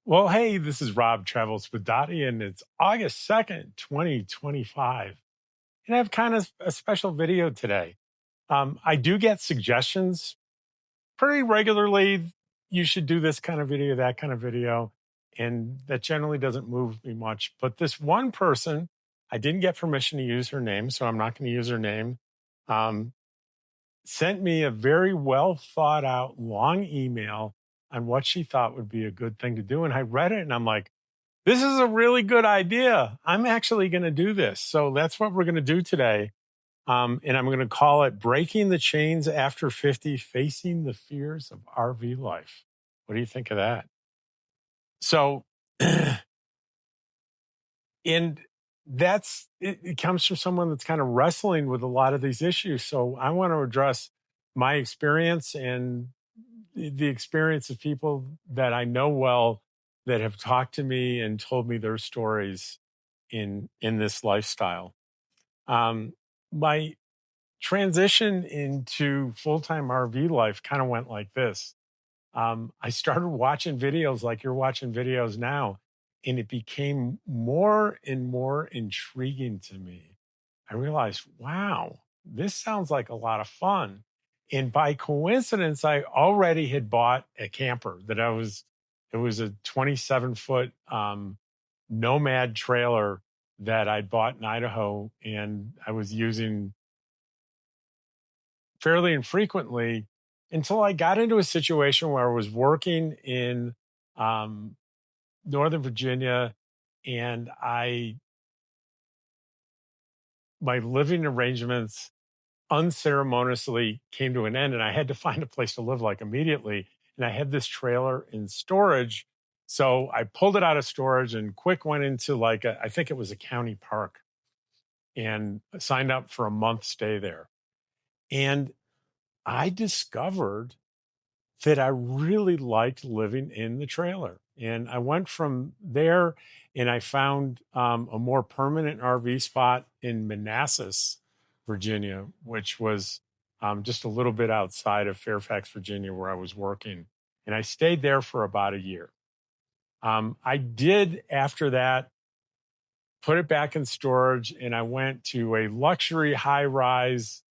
Well, hey, this is Rob Travels with Dottie, and it's August 2nd, 2025. And I have kind of a special video today. I do get suggestions pretty regularly. You should do this kind of video, that kind of video. And that generally doesn't move me much. But this one person, I didn't get permission to use her name, so I'm not going to use her name, um, sent me a very well thought out long email on what she thought would be a good thing to do. And I read it and I'm like, this is a really good idea. I'm actually going to do this. So that's what we're going to do today. And I'm going to call it Breaking the Chains After 50, Facing the Fears of RV Life. What do you think of that? So, and it comes from someone that's kind of wrestling with a lot of these issues. So I want to address my experience and the experience of people that I know well that have talked to me and told me their stories in this lifestyle. My transition into full-time RV life kind of went like this. I started watching videos like you're watching videos now, and it became more and more intriguing to me. I realized, wow, this sounds like a lot of fun. And by coincidence, I already had bought a camper it was a 27-foot Nomad trailer that I'd bought in Idaho, and I was using fairly infrequently until I got into a situation where I was working in um, Northern Virginia, and my living arrangements unceremoniously came to an end, and I had to find a place to live like immediately. And I had this trailer in storage, so I pulled it out of storage and quick went into I think it was a county park, and signed up for a month stay there. And I discovered that I really liked living in the trailer. And I went from there and I found a more permanent RV spot in Manassas, Virginia, which was just a little bit outside of Fairfax, Virginia, where I was working. And I stayed there for about a year. I did, after that, put it back in storage, and I went to a luxury high rise,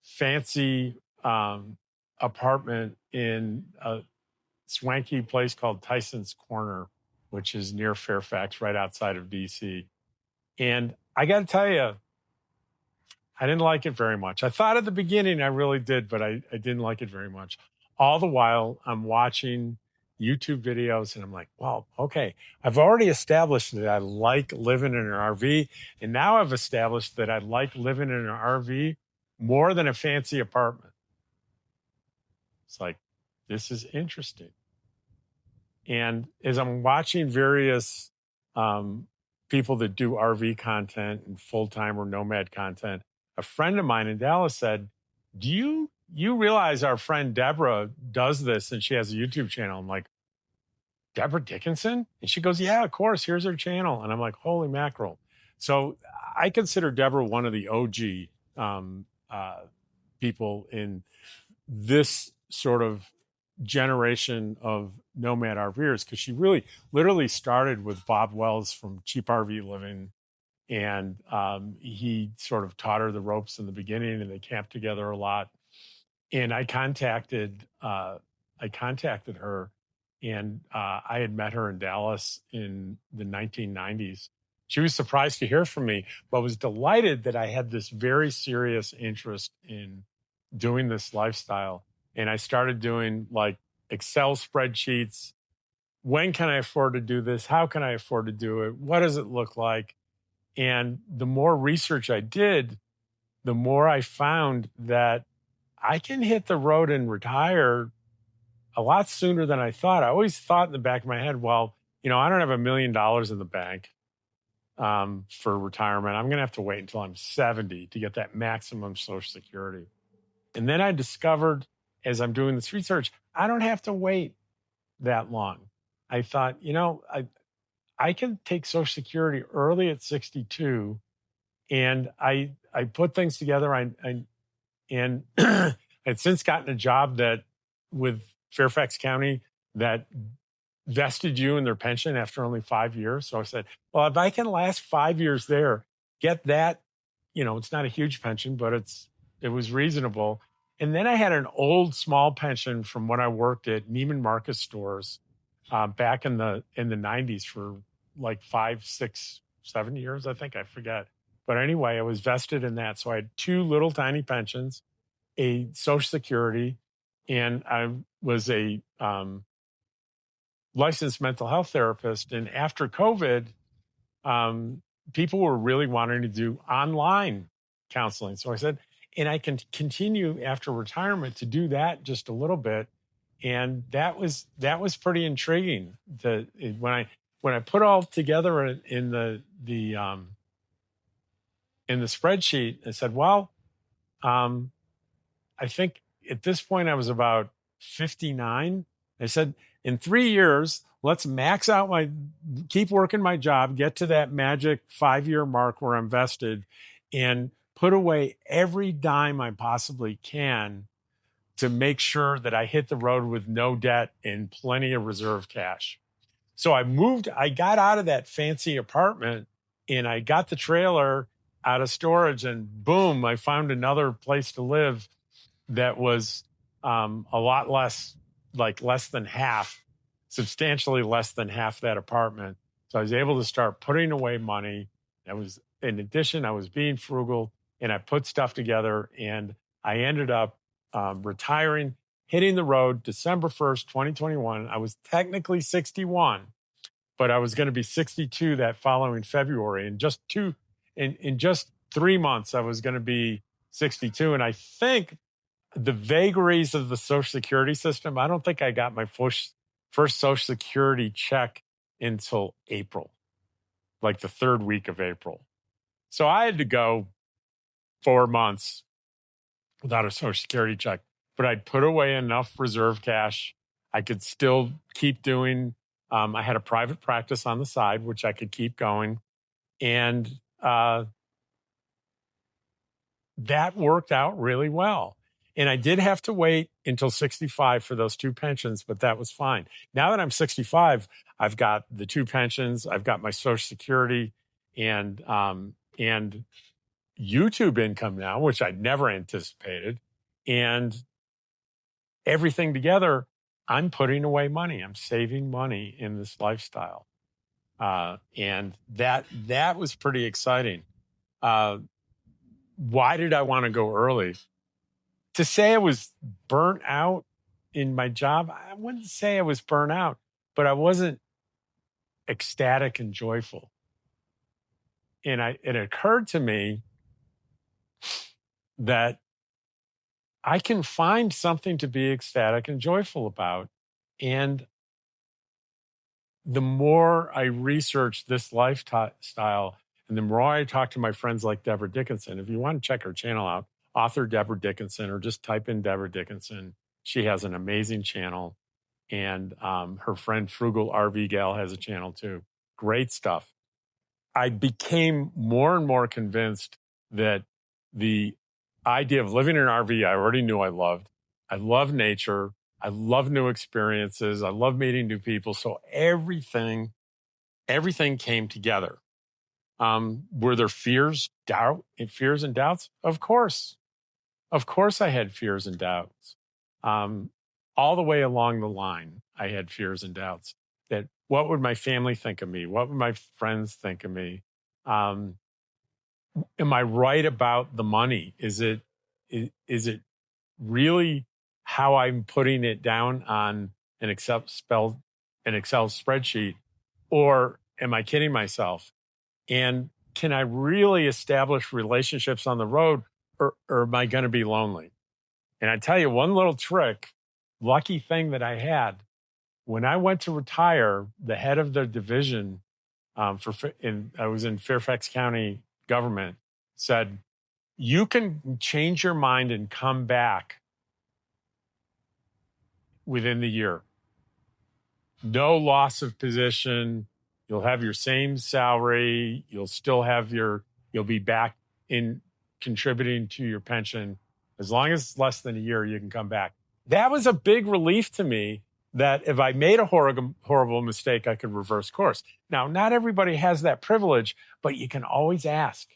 fancy apartment in a swanky place called Tyson's Corner, which is near Fairfax, right outside of DC. And I got to tell you, I didn't like it very much. I thought at the beginning I really did, but I didn't like it very much. All the while, I'm watching YouTube videos and I'm like, well, okay, I've already established that I like living in an RV. And now I've established that I like living in an RV more than a fancy apartment. It's like, this is interesting. And as I'm watching various people that do RV content and full-time or nomad content, a friend of mine in Dallas said, do you realize our friend Deborah does this and she has a YouTube channel? I'm like, Deborah Dickinson? And she goes, yeah, of course. Here's her channel. And I'm like, holy mackerel. So I consider Deborah one of the OG people in this sort of generation of nomad RVers, because she really literally started with Bob Wells from Cheap RV Living. And he sort of taught her the ropes in the beginning, and they camped together a lot. And I contacted her, and I had met her in Dallas in the 1990s. She was surprised to hear from me, but was delighted that I had this very serious interest in doing this lifestyle. And I started doing like Excel spreadsheets. When can I afford to do this? How can I afford to do it? What does it look like? And the more research I did, the more I found that I can hit the road and retire a lot sooner than I thought. I always thought in the back of my head, well, I don't have $1 million in the bank for retirement. I'm going to have to wait until I'm 70 to get that maximum Social Security. And then I discovered, as I'm doing this research, I don't have to wait that long. I thought, I can take Social Security early at 62, and I put things together. And I'd since gotten a job that with Fairfax County that vested you in their pension after only 5 years. So I said, well, if I can last 5 years there, get that, it's not a huge pension, but it was reasonable. And then I had an old small pension from when I worked at Neiman Marcus stores back in the 90s for like 5, 6, 7 years, I think, I forget. But anyway, I was vested in that. So I had two little tiny pensions, a Social Security, and I was a licensed mental health therapist. And after COVID, people were really wanting to do online counseling. So I said, and I can continue after retirement to do that just a little bit. And that was pretty intriguing. When I put all together in the spreadsheet, I said, well, I think at this point I was about 59. I said, in 3 years, let's max out keep working my job, get to that magic 5-year mark where I'm vested, and put away every dime I possibly can to make sure that I hit the road with no debt and plenty of reserve cash. So I got out of that fancy apartment and I got the trailer out of storage, and boom, I found another place to live that was a lot less, like less than half, substantially less than half that apartment. So I was able to start putting away money. In addition, I was being frugal, and I put stuff together, and I ended up retiring, hitting the road December 1st, 2021. I was technically 61, but I was going to be 62 that following February. In just 3 months, I was going to be 62. And I think the vagaries of the Social Security system, I don't think I got my first Social Security check until April, like the third week of April. So I had to go 4 months without a Social Security check, but I'd put away enough reserve cash. I could still keep doing, I had a private practice on the side, which I could keep going. And that worked out really well. And I did have to wait until 65 for those two pensions, but that was fine. Now that I'm 65, I've got the two pensions, I've got my Social Security and YouTube income now, which I'd never anticipated. And everything together, I'm putting away money. I'm saving money in this lifestyle. And that was pretty exciting. Why did I want to go early? To say I was burnt out in my job, I wouldn't say I was burnt out, but I wasn't ecstatic and joyful. And it occurred to me that I can find something to be ecstatic and joyful about. And the more I research this lifestyle, and the more I talk to my friends like Deborah Dickinson, if you want to check her channel out, author Deborah Dickinson, or just type in Deborah Dickinson. She has an amazing channel. And her friend Frugal RV Gal has a channel too. Great stuff. I became more and more convinced that the idea of living in an RV, I already knew I loved. I love nature. I love new experiences. I love meeting new people. So everything came together. Were there fears and doubts? Of course. Of course I had fears and doubts. All the way along the line, I had fears and doubts that what would my family think of me? What would my friends think of me? Am I right about the money? Is it really how I'm putting it down on an Excel spreadsheet? Or am I kidding myself? And can I really establish relationships on the road, or am I going to be lonely? And I tell you one little trick, lucky thing that I had, when I went to retire, the head of the division I was in Fairfax County government, said, you can change your mind and come back within the year. No loss of position. You'll have your same salary. You'll be back in contributing to your pension. As long as it's less than a year, you can come back. That was a big relief to me, that if I made a horrible mistake, I could reverse course. Now, not everybody has that privilege, but you can always ask,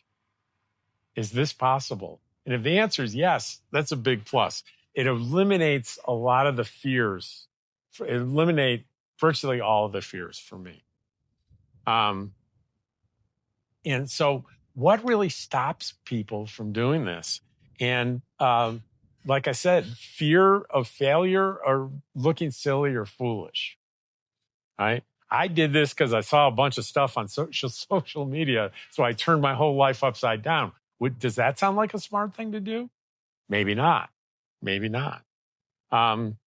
is this possible? And if the answer is yes, that's a big plus. It eliminates a lot of the fears. It eliminate virtually all of the fears for me. And so what really stops people from doing this? And like I said, fear of failure or looking silly or foolish, right? I did this because I saw a bunch of stuff on social media, so I turned my whole life upside down. Does that sound like a smart thing to do? Maybe not. Maybe not. And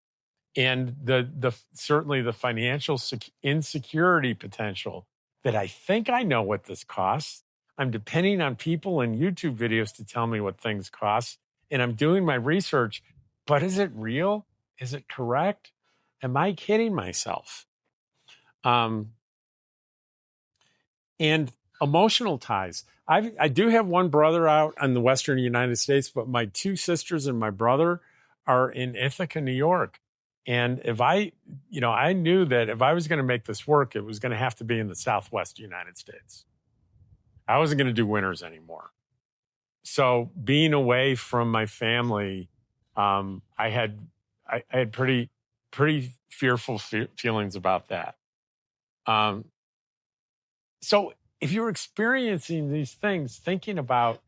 the certainly the financial insecurity potential that I think I know what this costs. I'm depending on people and YouTube videos to tell me what things cost, and I'm doing my research. But is it real? Is it correct? Am I kidding myself? And emotional ties. I do have one brother out in the Western United States, but my two sisters and my brother are in Ithaca, New York. And if I knew that if I was going to make this work, it was going to have to be in the Southwest United States. I wasn't going to do winters anymore. So being away from my family, I had pretty fearful feelings about that. So if you're experiencing these things, thinking about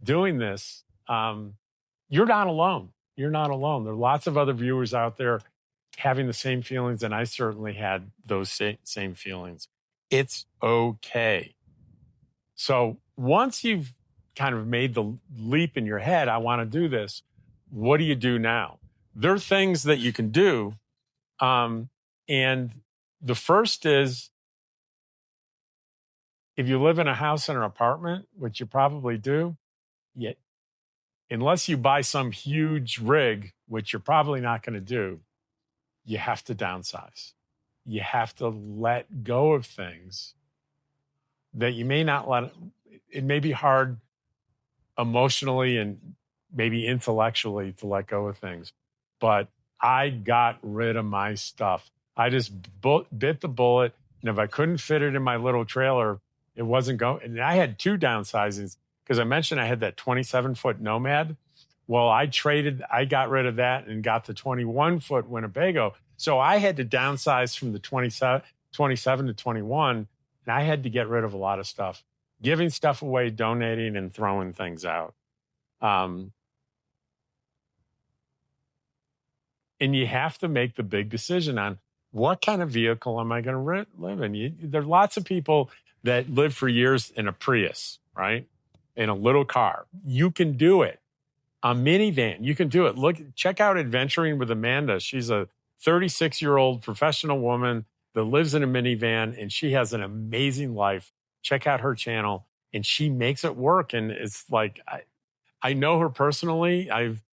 doing this, you're not alone. You're not alone. There are lots of other viewers out there having the same feelings, and I certainly had those same feelings. It's okay. So once you've kind of made the leap in your head, I want to do this, what do you do now? There are things that you can do. And the first is, if you live in a house or an apartment, which you probably do, yet unless you buy some huge rig, which you're probably not going to do, you have to downsize. You have to let go of things that you may not let. It may be hard emotionally and maybe intellectually to let go of things, but I got rid of my stuff. I just bit the bullet, and if I couldn't fit it in my little trailer, it wasn't going. And I had two downsizings because I mentioned I had that 27-foot Nomad. Well, I got rid of that and got the 21-foot Winnebago. So I had to downsize from the 27 to 21, and I had to get rid of a lot of stuff, giving stuff away, donating, and throwing things out. And you have to make the big decision on what kind of vehicle am I going to live in? There are lots of people that live for years in a Prius, right? In a little car. You can do it. A minivan, you can do it. Check out Adventuring with Amanda. She's a 36-year-old professional woman that lives in a minivan, and she has an amazing life. Check out her channel, and she makes it work. And it's like, I know her personally. I've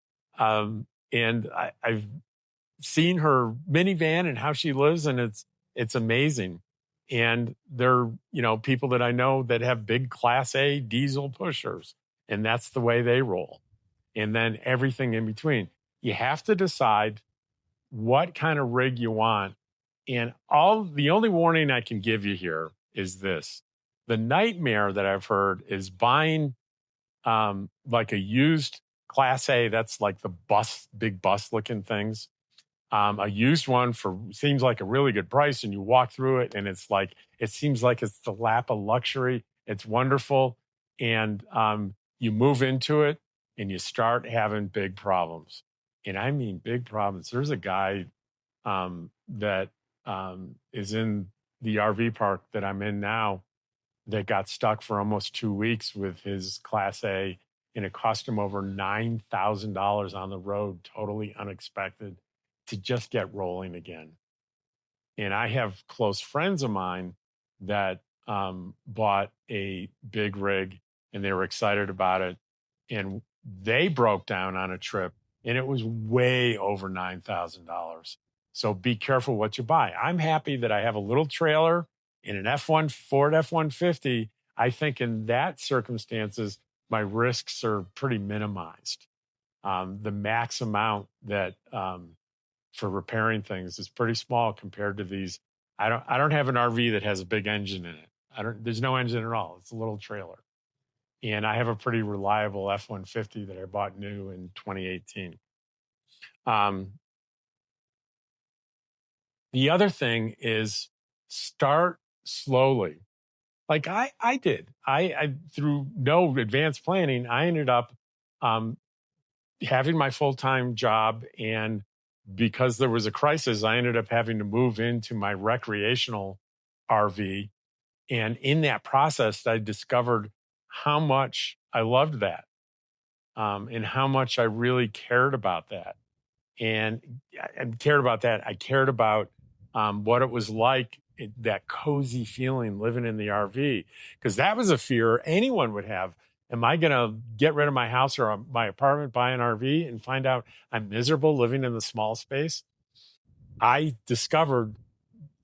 seen her minivan and how she lives, and it's amazing. And there are, people that I know that have big Class A diesel pushers, and that's the way they roll. And then everything in between. You have to decide what kind of rig you want. And the only warning I can give you here is this. The nightmare that I've heard is buying like a used Class A, that's like the big bus looking things. A used one seems like a really good price, and you walk through it and it seems like it's the lap of luxury. It's wonderful. And you move into it and you start having big problems. And I mean big problems. There's a guy that is in the RV park that I'm in now that got stuck for almost 2 weeks with his Class A, and it cost him over $9,000 on the road, totally unexpected, to just get rolling again. And I have close friends of mine that bought a big rig, and they were excited about it, and they broke down on a trip, and it was way over $9,000. So be careful what you buy. I'm happy that I have a little trailer in an Ford F-150. I think in that circumstances, my risks are pretty minimized. The max amount that for repairing things is pretty small compared to these. I don't have an RV that has a big engine in it. There's no engine at all. It's a little trailer. And I have a pretty reliable F-150 that I bought new in 2018. The other thing is start slowly. Like I did. I through no advanced planning, I ended up having my full-time job, and because there was a crisis, I ended up having to move into my recreational RV. And in that process, I discovered how much I loved that, and how much I really cared about that. And I cared about that. I cared about what it was like, that cozy feeling living in the RV, because that was a fear anyone would have. Am I going to get rid of my house or my apartment, buy an RV, and find out I'm miserable living in the small space? I discovered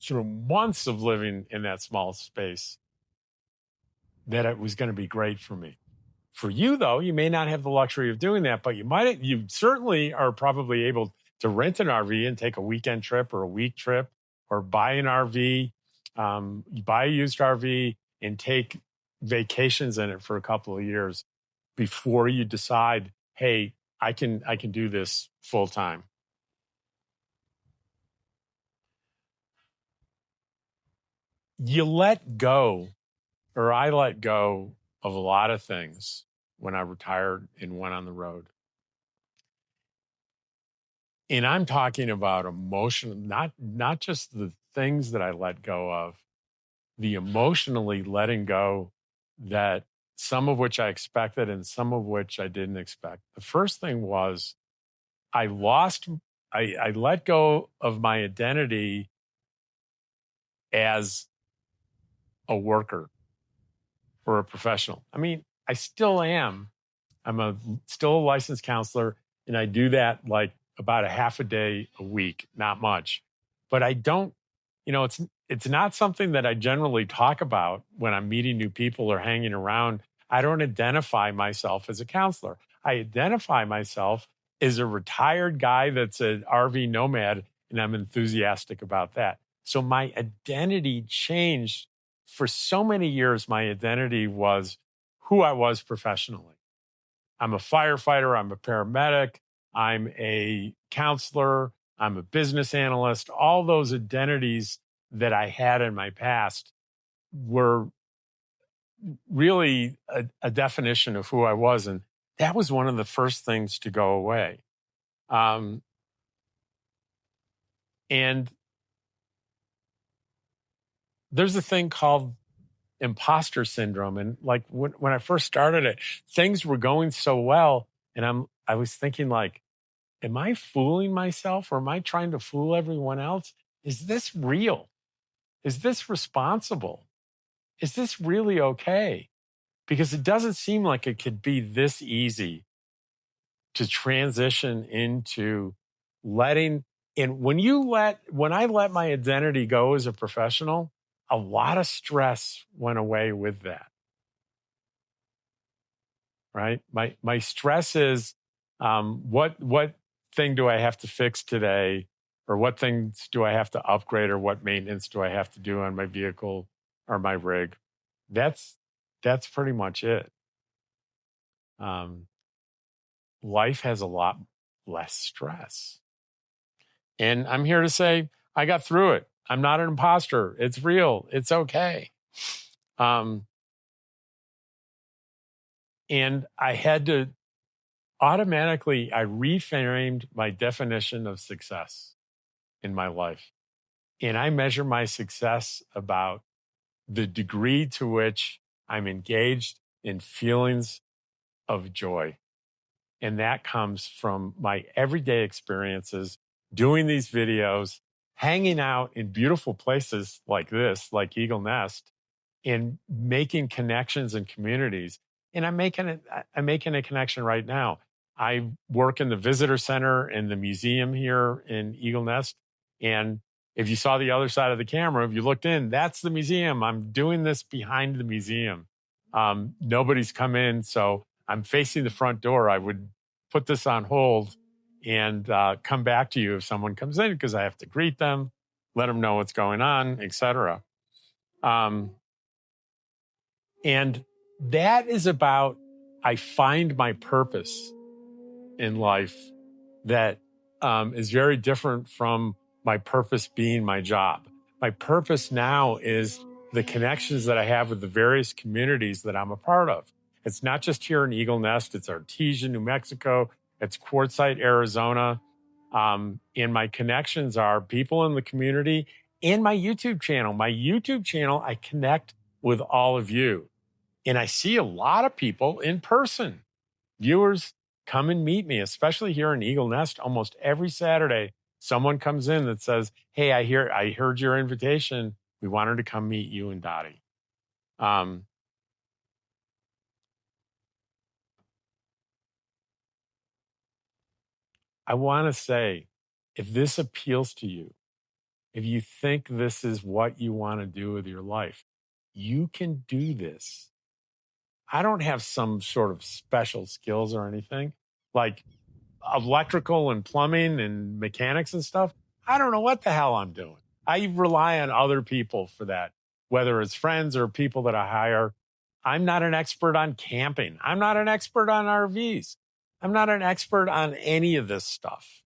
through months of living in that small space that it was going to be great for me. For you, though, you may not have the luxury of doing that, but you certainly are probably able to rent an RV and take a weekend trip or a week trip, or buy an RV, you buy a used RV and take vacations in it for a couple of years before you decide, hey, I can do this full time. You let go, or I let go of a lot of things when I retired and went on the road. And I'm talking about emotion, not just the things that I let go of, the emotionally letting go, that some of which I expected and some of which I didn't expect. The first thing was I let go of my identity as a worker or a professional. I mean, I still am. Still a licensed counselor, and I do that like about a half a day a week, not much. But I don't, it's not something that I generally talk about when I'm meeting new people or hanging around. I don't identify myself as a counselor. I identify myself as a retired guy that's an RV nomad, and I'm enthusiastic about that. So my identity changed. For so many years, my identity was who I was professionally. I'm a firefighter, I'm a paramedic, I'm a counselor, I'm a business analyst. All those identities that I had in my past were really a definition of who I was. And that was one of the first things to go away. And there's a thing called imposter syndrome. And like when I first started it, things were going so well. And I was thinking like, am I fooling myself, or am I trying to fool everyone else? Is this real? Is this responsible? Is this really okay? Because it doesn't seem like it could be this easy to transition into letting. And when I let my identity go as a professional, a lot of stress went away with that. Right? My stress is, what thing do I have to fix today, or what things do I have to upgrade, or what maintenance do I have to do on my vehicle or my rig? That's pretty much it. Life has a lot less stress. And I'm here to say I got through it. I'm not an imposter. It's real. It's okay. And I had to I reframed my definition of success in my life. And I measure my success about the degree to which I'm engaged in feelings of joy. And that comes from my everyday experiences, doing these videos, hanging out in beautiful places like this, like Eagle Nest, and making connections and communities. And I'm making a connection right now. I work in the visitor center in the museum here in Eagle Nest. And if you saw the other side of the camera, if you looked in, that's the museum. I'm doing this behind the museum. Nobody's come in, so I'm facing the front door. I would put this on hold and come back to you if someone comes in, because I have to greet them, let them know what's going on, etc. And that is about, I find my purpose in life that is very different from my purpose being my job. My purpose now is the connections that I have with the various communities that I'm a part of. It's not just here in Eagle Nest, it's Artesia, New Mexico, it's Quartzsite, Arizona. And my connections are people in the community and my YouTube channel. My YouTube channel, I connect with all of you. And I see a lot of people in person. Viewers come and meet me, especially here in Eagle Nest. Almost every Saturday, someone comes in that says, "Hey, I heard your invitation. We wanted to come meet you and Dottie." I want to say, if this appeals to you, if you think this is what you want to do with your life, you can do this. I don't have some sort of special skills or anything like electrical and plumbing and mechanics and stuff. I don't know what the hell I'm doing. I rely on other people for that, whether it's friends or people that I hire. I'm not an expert on camping. I'm not an expert on RVs. I'm not an expert on any of this stuff,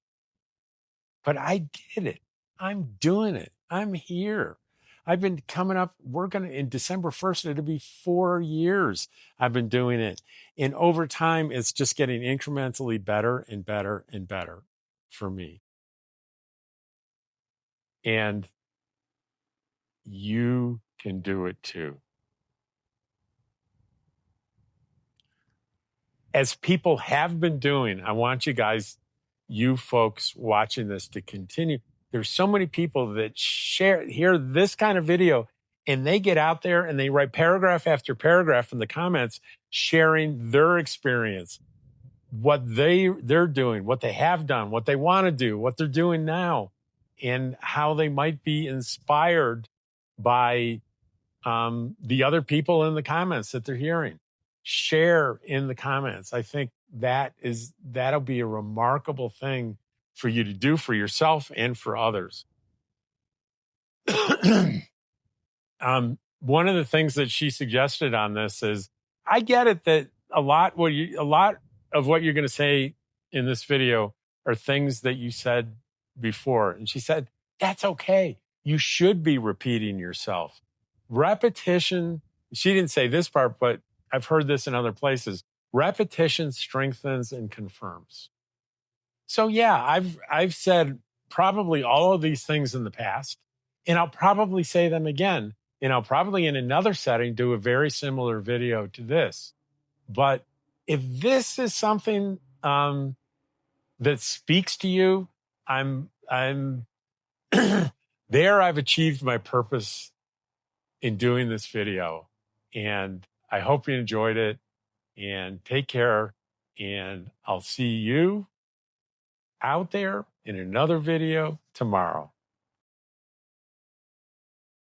but I did it. I'm doing it. I'm here. I've been coming up, in December 1st, it'll be 4 years I've been doing it. And over time, it's just getting incrementally better and better and better for me. And you can do it too. As people have been doing, I want you guys, you folks watching this, to continue. There's so many people that hear this kind of video, and they get out there and they write paragraph after paragraph in the comments sharing their experience, what they're doing, what they have done, what they want to do, what they're doing now, and how they might be inspired by the other people in the comments that they're hearing. Share in the comments. I think that'll be a remarkable thing for you to do for yourself and for others. One of the things that she suggested on this is, I get it that a lot of what you're going to say in this video are things that you said before. And she said, that's okay. You should be repeating yourself. Repetition, she didn't say this part, but I've heard this in other places. Repetition strengthens and confirms. So yeah, I've said probably all of these things in the past, and I'll probably say them again. And I'll probably in another setting do a very similar video to this. But if this is something that speaks to you, I'm there. I've achieved my purpose in doing this video, and I hope you enjoyed it. And take care. And I'll see you out there in another video tomorrow.